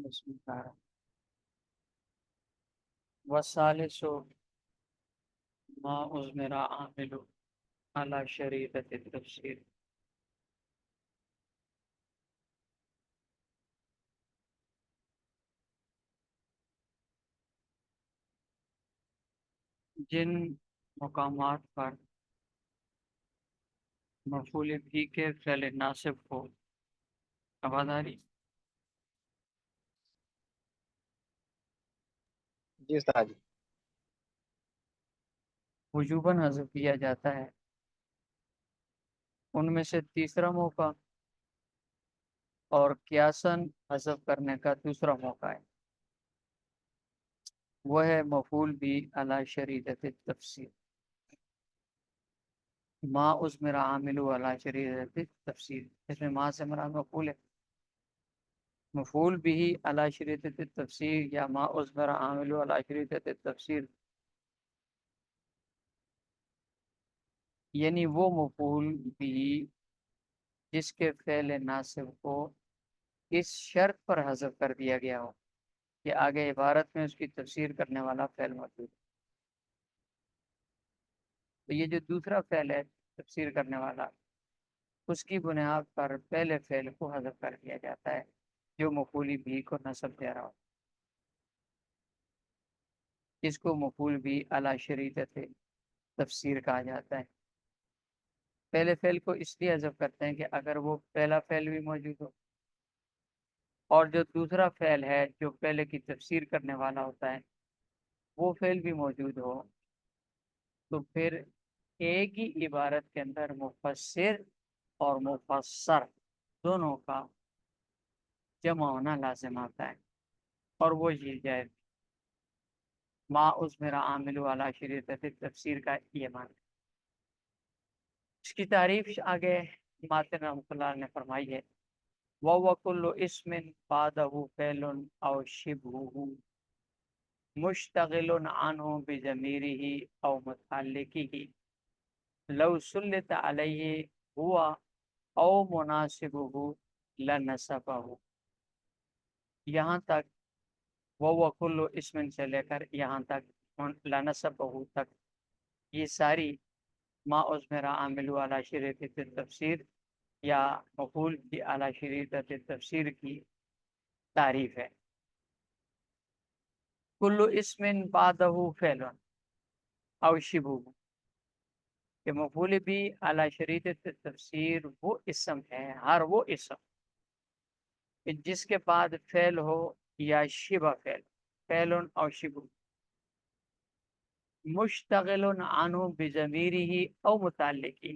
بسم اللہ والثالث ما أضمر عامل على شريطة التفسير جن مقامات پر مفعول بھی کے فعل ناصب کو آباداری جی استاد جی۔ وجوباً حذف کیا جاتا ہے، ان میں سے تیسرا موقع اور قیاساً حذف کرنے کا دوسرا موقع ہے، وہ ہے مفعول بھی علی شریطۃ التفسیر، ما أضمر عامل علی شریطۃ التفسیر، اس میں ما سے مراد مفعول ہے، مفعول بھی علی شریطۃ التفسیر یا ما أضمر عامل علی شریطۃ التفسیر، یعنی وہ مفعول بھی جس کے فعل ناصب کو اس شرط پر حذف کر دیا گیا ہو کہ آگے عبارت میں اس کی تفسیر کرنے والا فعل موجود ہے۔ تو یہ جو دوسرا فعل ہے تفسیر کرنے والا، اس کی بنیاد پر پہلے فعل کو حذف کر دیا جاتا ہے جو مفعول بھی کو نصب دے رہا ہو، اس کو مفعول بھی علی شریطۃ تفسیر کہا جاتا ہے۔ پہلے فعل کو اس لیے حذف کرتے ہیں کہ اگر وہ پہلا فعل بھی موجود ہو اور جو دوسرا فعل ہے جو پہلے کی تفسیر کرنے والا ہوتا ہے وہ فعل بھی موجود ہو، تو پھر ایک ہی عبارت کے اندر مفسر اور مفسر دونوں کا جمع ہونا لازم آتا ہے، اور وہ یہ جائز ما اس میرا عامل والا شریعت تفسیر کا یہ معنی۔ اس کی تعریف آگے ماتن رحمۃ اللہ نے فرمائی ہے، وَهُوَ كُلُّ اسم بعده فعل او شبهه مشتغل عنه بضمیرہ او متعلقہ لو سلط علیہ ہوا او مناسبہ لنصبہ، یہاں تک وہ کل اسم سے لے کر یہاں تک لنصبہ تک یہ ساری ما عزمرہ عامل علی شریطۃ التفسیر یا مفعول بھی علی شریطۃ التفسیر کی تعریف ہے۔ کل اسم بعدہ فعل او شبہ، کہ مفعول بھی اعلی شریطۃ تفسیر وہ اسم ہے، ہر وہ اسم کہ جس کے بعد فعل ہو یا شبہ فعل، فعل او شبہ، مشتغل عنہ بضمیرہ او متعلقہ،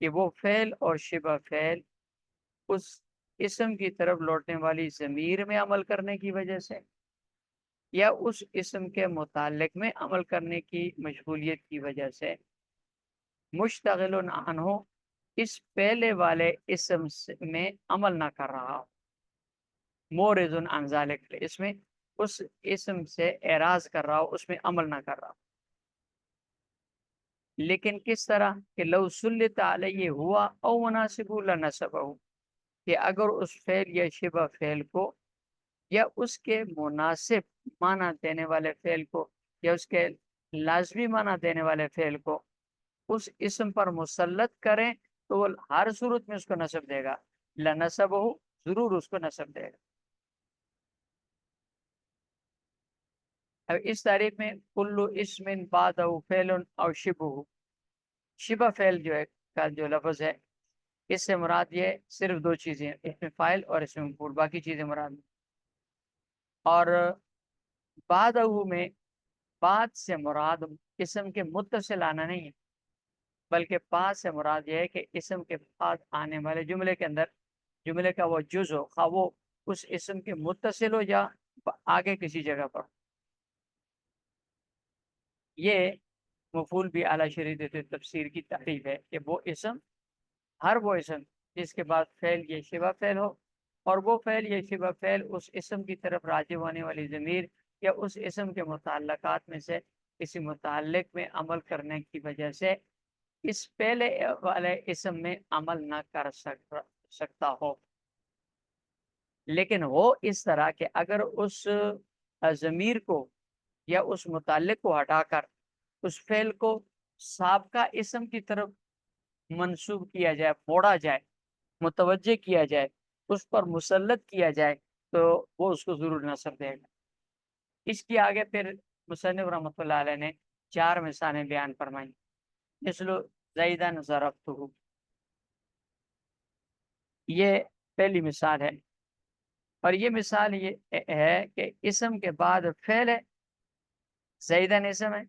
کہ وہ فعل اور شبہ فعل اس اسم کی طرف لوٹنے والی ضمیر میں عمل کرنے کی وجہ سے یا اس اسم کے متعلق میں عمل کرنے کی مشغولیت کی وجہ سے مشتغل عنہ اس پہلے والے اسم میں عمل نہ کر رہا ہو، مورز عن ذلک، اس میں اس اسم سے اعراض کر رہا ہو، اس میں عمل نہ کر رہا ہو، لیکن کس طرح کہ لو سلط علیہ ہوا او مناسب لنصبہ، کہ اگر اس فعل یا شبہ فعل کو یا اس کے مناسب معنی دینے والے فعل کو یا اس کے لازمی معنی دینے والے فعل کو اس اسم پر مسلط کریں تو وہ ہر صورت میں اس کو نصب دے گا، لنصبہ، ضرور اس کو نصب دے گا۔ اب اس تعریف میں کل اسم بعدہ فعل او شبہ، شبہ فعل جو ہے کا جو لفظ ہے اس سے مراد یہ صرف دو چیزیں، اس میں فاعل اور اس میں مفعول، باقی چیزیں مراد نہیں۔ اور بعدہ میں بعد سے مراد اسم کے متصل آنا نہیں ہے، بلکہ بعد سے مراد یہ ہے کہ اسم کے بعد آنے والے جملے کے اندر جملے کا وہ جز ہو، خواہ وہ اس اسم کے متصل ہو یا آگے کسی جگہ پر۔ یہ مفعول بھی اعلی شریطۃ تفسیر کی تعریف ہے کہ وہ اسم، ہر وہ اسم جس کے بعد فعل یا شبہ فعل ہو اور وہ فعل یا شبہ فعل اس اسم کی طرف راجع ہونے والی ضمیر یا اس اسم کے متعلقات میں سے کسی متعلق میں عمل کرنے کی وجہ سے اس پہلے والے اسم میں عمل نہ کر سکتا ہو۔ لیکن ہو اس طرح کہ اگر اس ضمیر کو یا اس متعلق کو ہٹا کر اس فعل کو سابقہ اسم کی طرف منسوب کیا جائے، موڑا جائے، متوجہ کیا جائے، اس پر مسلط کیا جائے، تو وہ اس کو ضرور نصب دے گا۔ اس کی آگے پھر مصنف رحمۃ اللہ علیہ نے 4 مثالیں بیان فرمائی۔ مثل زیدن ضربتہ، یہ پہلی مثال ہے، اور یہ مثال یہ ہے کہ اسم کے بعد فعل ہے، زیدن اسم ہے،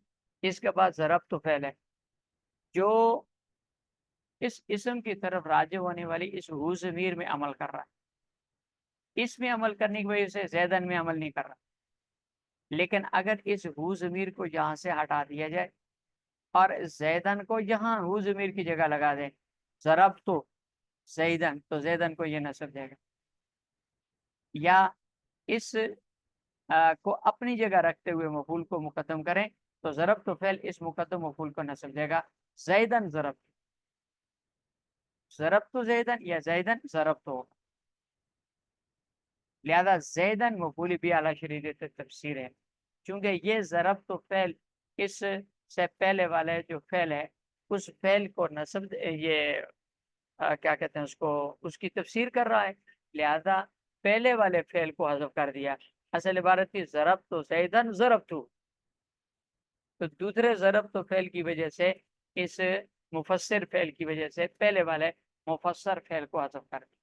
اس کے بعد ضربتہ فعل ہے، جو اس اسم کی طرف راجع ہونے والی اس ہو ضمیر میں عمل کر رہا ہے۔ اس میں عمل کرنے کی وجہ سے زیدن میں عمل نہیں کر رہا، لیکن اگر اس ہو ضمیر کو یہاں سے ہٹا دیا جائے اور زیدن کو یہاں ہو ضمیر کی جگہ لگا دیں، ضربتہ زیدن، تو زیدن کو یہ نصب دے گا، یا اس کو اپنی جگہ رکھتے ہوئے مفعول کو مقدم کریں تو ضربتہ فعل اس مقدم مفعول کو نصب دے گا، زیدن ضربتہ، ضربتہ زیدن یا زیدن ضربتہ ہوگا۔ لہذا زیدن مفعول بھی اعلیٰ شریعت تفسیر ہے، چونکہ یہ ضربتہ فعل اس سے پہلے والے جو فعل ہے اس فعل کو نصب، یہ کیا کہتے ہیں اس کو، اس کی تفسیر کر رہا ہے، لہذا پہلے والے فعل کو حذف کر دیا۔ اصل عبارت کی ضربتہ زیدن ضربتہ، تو دوسرے ضربتہ فعل کی وجہ سے، اس مفسر فعل کی وجہ سے پہلے والے مفسر فعل کو حذف کر دیا۔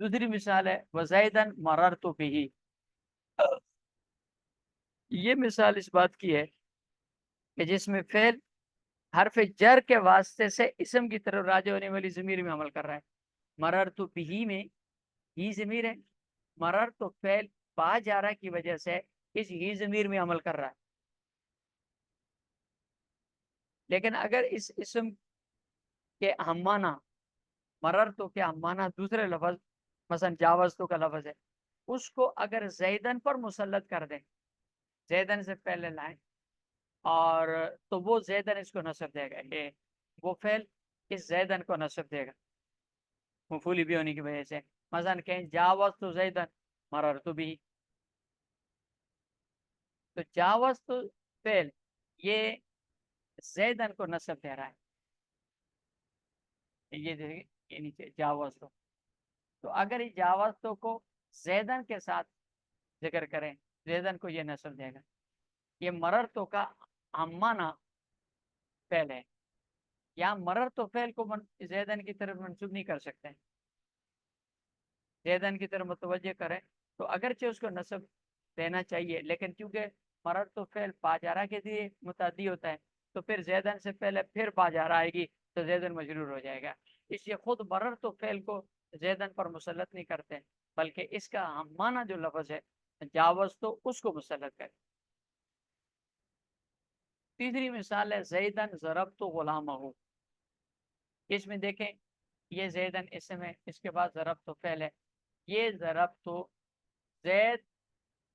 دوسری مثال ہے وزیدن مررت بہ، یہ مثال اس بات کی ہے کہ جس میں فعل حرف جر کے واسطے سے اسم کی طرف راجع ہونے والی ضمیر میں عمل کر رہا ہے۔ مررت بہ میں ہی ضمیر ہے، مررت فعل با جارہ کی وجہ سے اس ہی ضمیر میں عمل کر رہا ہے، لیکن اگر اس اسم کے ہمانہ مررتو کے ہمانہ دوسرے لفظ مثلا جاوزتو کا لفظ ہے، اس کو اگر زیدن پر مسلط کر دیں، زیدن سے پہلے لائیں، اور تو وہ زیدن اس کو نصب دے گا، یہ وہ فعل اس زیدن کو نصب دے گا مفعول بھی ہونے کی وجہ سے۔ مثلا کہیں جاوزتو زیدن مررتو بھی، تو جاوزتو فعل یہ زیدن کو نصب دے رہا ہے، یہ دیکھیں یہ نیچے جاوزتو، تو اگر یہ جاوزتو کو زیدن کے ساتھ ذکر کریں، زیدن کو یہ نصب دے گا۔ یہ مررتو کا ہمانہ فعل ہے، یہاں مررتو فعل کو زیدن کی طرف منسوب نہیں کر سکتے، زیدن کی طرف متوجہ کریں تو اگرچہ اس کو نصب دینا چاہیے، لیکن کیونکہ مررتو فعل باجارہ کے لیے متعدی ہوتا ہے تو پھر زیدن سے پہلے پھر باجارہ آئے گی تو زیدن مجرور ہو جائے گا، اس لیے خود مررتو فعل کو زیدن پر مسلط نہیں کرتے، بلکہ اس کا ہمانہ جو لفظ ہے جاوز تو اس کو مسلط کرے۔ تیسری مثال ہے زیدن ضربت غلامہ، اس میں دیکھیں یہ زیدن اسم ہے، اس کے بعد ضربت فعل ہے، یہ ضربت زید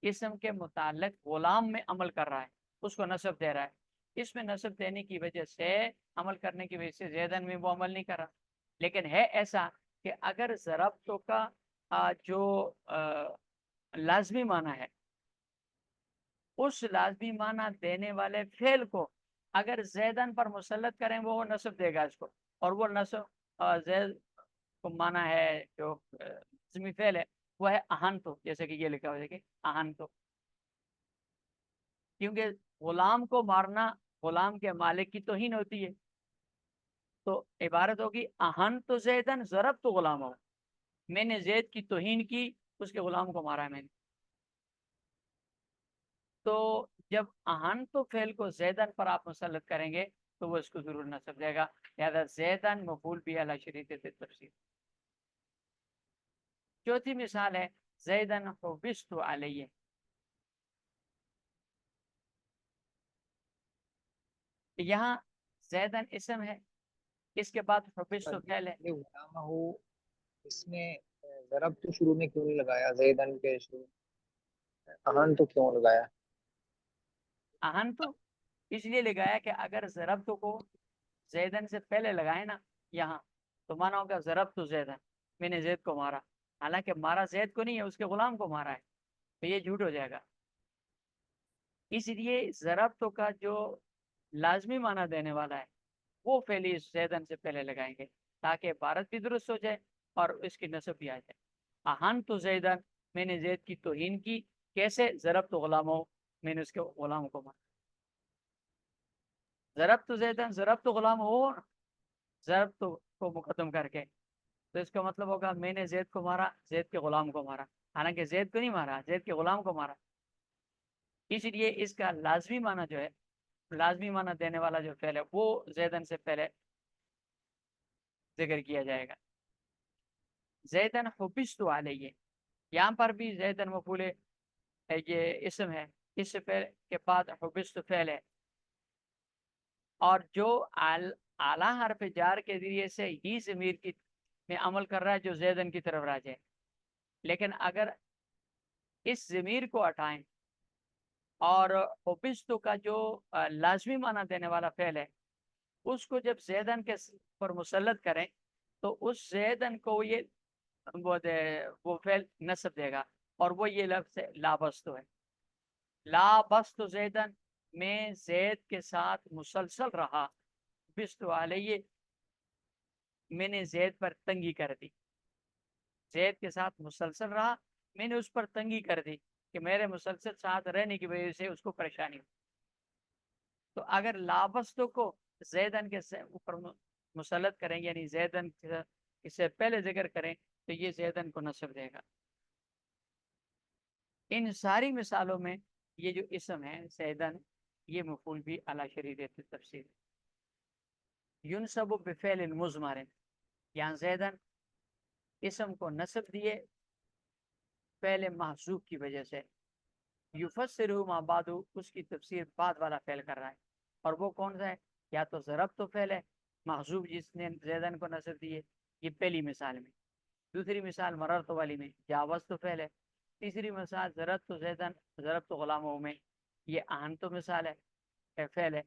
اسم کے متعلق غلام میں عمل کر رہا ہے، اس کو نصب دے رہا ہے، اس میں نصب دینے کی وجہ سے، عمل کرنے کی وجہ سے زیدن میں وہ عمل نہیں کر رہا، لیکن ہے ایسا کہ اگر ضربت کا جو لازمی معنی ہے، اس لازمی معنی دینے والے فعل کو اگر زیدن پر مسلط کریں وہ نصب دے گا اس کو، اور وہ نصب زید کو معنی ہے جو لازمی فعل ہے وہ ہے اہن تو، جیسے کہ یہ لکھا ہو کہ اہن تو، کیونکہ غلام کو مارنا غلام کے مالک کی توہین ہوتی ہے، تو عبارت ہوگی اہن تو زیدن ضرب تو غلام ہو، میں نے زید کی توہین کی، اس کے غلام کو مارا میں نے، تو جب اہن تو فعل کو زیدن پر آپ مسلط کریں گے تو وہ اس کو ضرور نصب دے گا، لہذا زیدن مفعول بھی علی شریط تفسیر۔ چوتھی مثال ہے زیدن حبست علیہ، یہاں زیدن اسم ہے، اس کے بعد حبست فعل ہے۔ غلامہ ہو، اس میں ضرب تو شروع میں کیوں نہیں لگایا، زیدن کے شروع اہن تو کیوں لگایا؟ اہن تو اس لیے لگایا کہ اگر ضربت کو زیدن سے پہلے لگائے نا یہاں، تو مانا ہوگا ضربت زیدن، میں نے زید کو مارا، حالانکہ مارا زید کو نہیں ہے، اس کے غلام کو مارا ہے، تو یہ جھوٹ ہو جائے گا۔ اس لیے ضربت کا جو لازمی معنی دینے والا ہے وہ فعل زیدن سے پہلے لگائیں گے تاکہ عبارت بھی درست ہو جائے اور اس کی نسب بھی آ جائے۔ اہن تو زیدن، میں نے زید کی توہین کی، کیسے؟ ضربت غلاموں، میں نے اس کے غلام کو مارا۔ ضربت زیدن، ضربت غلام ہو، ضربت کو مقدم کر کے، تو اس کا مطلب ہوگا میں نے زید کو مارا، زید کے غلام کو مارا، حالانکہ زید کو نہیں مارا، زید کے غلام کو مارا۔ اس لیے اس کا لازمی معنی جو ہے، لازمی معنی دینے والا جو فعل ہے وہ زیدن سے پہلے ذکر کیا جائے گا۔ زیدن حبست علیہ، یہاں پر بھی زیدن مفعول یہ اسم ہے، اس فعل کے بعد حبست فعل ہے، اور جو اعلیٰ حرف جار کے ذریعے سے ہی ضمیر کی میں عمل کر رہا ہے جو زیدن کی طرف راجع ہے، لیکن اگر اس ضمیر کو ہٹائیں اور حبست کا جو لازمی معنی دینے والا فعل ہے اس کو جب زیدن کے پر مسلط کریں تو اس زیدن کو یہ وہ فعل نصب دے گا، اور وہ یہ لفظ ہے لابستو ہے۔ لابستو زیدن، میں زید کے ساتھ مسلسل رہا، بستو علیہ، میں نے زید پر تنگی کر دی، زید کے ساتھ مسلسل رہا، میں نے اس پر تنگی کر دی کہ میرے مسلسل ساتھ رہنے کی وجہ سے اس کو پریشانی ہو۔ تو اگر لابستو کو زیدن کے اوپر مسلط کریں، یعنی زیدن سے پہلے ذکر کریں، تو یہ زیدن کو نصب دے گا۔ ان ساری مثالوں میں یہ جو اسم ہے زیدن، یہ مفعول بھی اعلی شریعت تفسیر ینصب بفعل مضمر، یہاں زیدن اسم کو نصب دیے فعل محذوف کی وجہ سے، یفسر ما بعد، اس کی تفسیر بعد والا فعل کر رہا ہے، اور وہ کون سا ہے؟ یا تو ضرب تو فعل ہے محذوف جس نے زیدن کو نصب دیے، یہ پہلی مثال میں۔ دوسری مثال مررت والی میں جاوز تو فعل ہے۔ تیسری مثال ضرب تو زیدن، ضرب تو غلاموں میں، یہ اہن تو مثال ہے، فعل ہے۔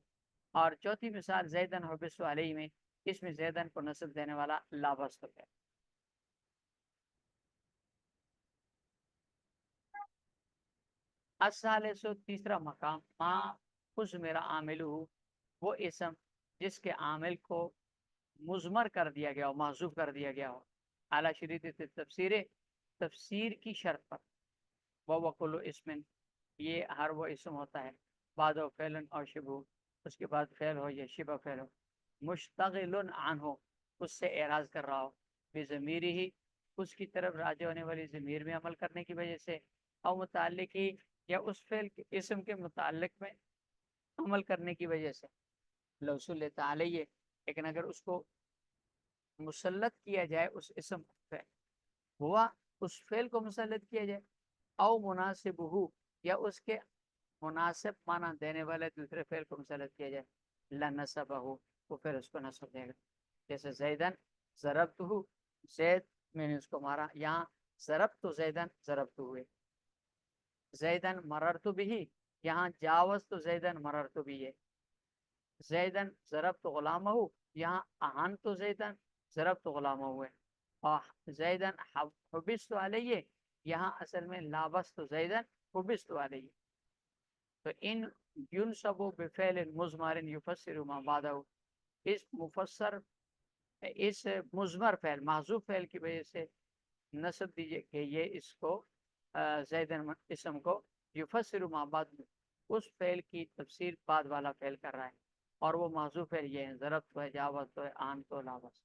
اور چوتھی مثال زیدن حبس علیہ میں، اس میں زیدن کو نصب دینے والا لابس تو ہے۔ الثالث، تیسرا مقام، ما اس میرا عامل ہو، وہ اسم جس کے عامل کو مضمر کر دیا گیا ہو، محذوف کر دیا گیا ہو، اعلیٰ شریعت تفسیر، تفسیر کی شرط پر، وہ کل اسم، یہ ہر وہ اسم ہوتا ہے بعد و فعل اور شبہ، اس کے بعد فعل ہو یا شبہ فعل ہو، مشتغل عنہ، اس سے اعراض کر رہا ہو، بضمیر ہی، اس کی طرف راجع ہونے والی ضمیر میں عمل کرنے کی وجہ سے، او متعلق ہی، یا اس فعل کے اسم کے متعلق میں عمل کرنے کی وجہ سے، لوصول علیہ، لیکن اگر اس کو مسلط کیا جائے اس اسم پہ، ہوا اس فعل کو مسلط کیا جائے، او مناسب ہو، یا اس کے مناسب معنی دینے والے دوسرے فعل کو مسلط کیا جائے، لنصبہ، وہ پھر اس کو نصب دے گا۔ جیسے زیدن ضربت ہو، زید میں نے اس کو مارا، یہاں ضربت زیدن، ضربت ہوئے۔ زیدن مررت بھی، یہاں جاوز تو زیدن مررت بھی ہے۔ زیدن ضربت غلامہ، یہاں اہن تو زیدن ضربت غلامہ ہوئے، اور زیدن حبست علیہ، یہاں اصل میں لابست زیدن حبست علیہ۔ تو ان ینصب بفعل مضمر یفسر ما بعدہ، اس مفسر، اس مضمر فعل، محذوف فعل کی وجہ سے نصب دیجئے کہ یہ اس کو زیدن اسم کو یفسر ما بعد، اس فعل کی تفسیر بعد والا فعل کر رہا ہے، اور وہ محذوف فعل یہ ہے، ضرب تو ہے، جاوز تو ہے، آن تو، لابس۔